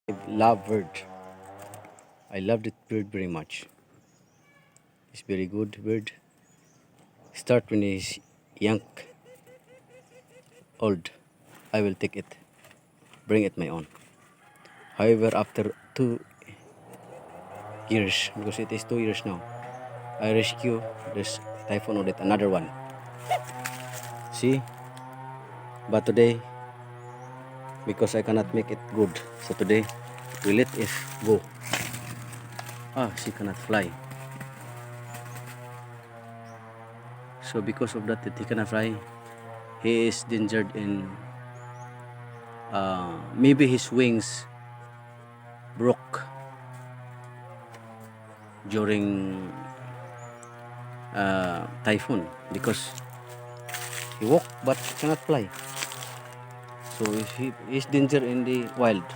I love bird. I love that bird very much. It's very good bird. Start when he's young, old. I will take it, bring it my own. However, after 2 years, because it is 2 years now, I rescue this typhoon audit, another one. See, but today, because I cannot make it good, so today we let it go. She cannot fly. So because of that, he cannot fly. He is endangered in maybe his wings broke during typhoon because he walk but cannot fly. So he is danger in the wild.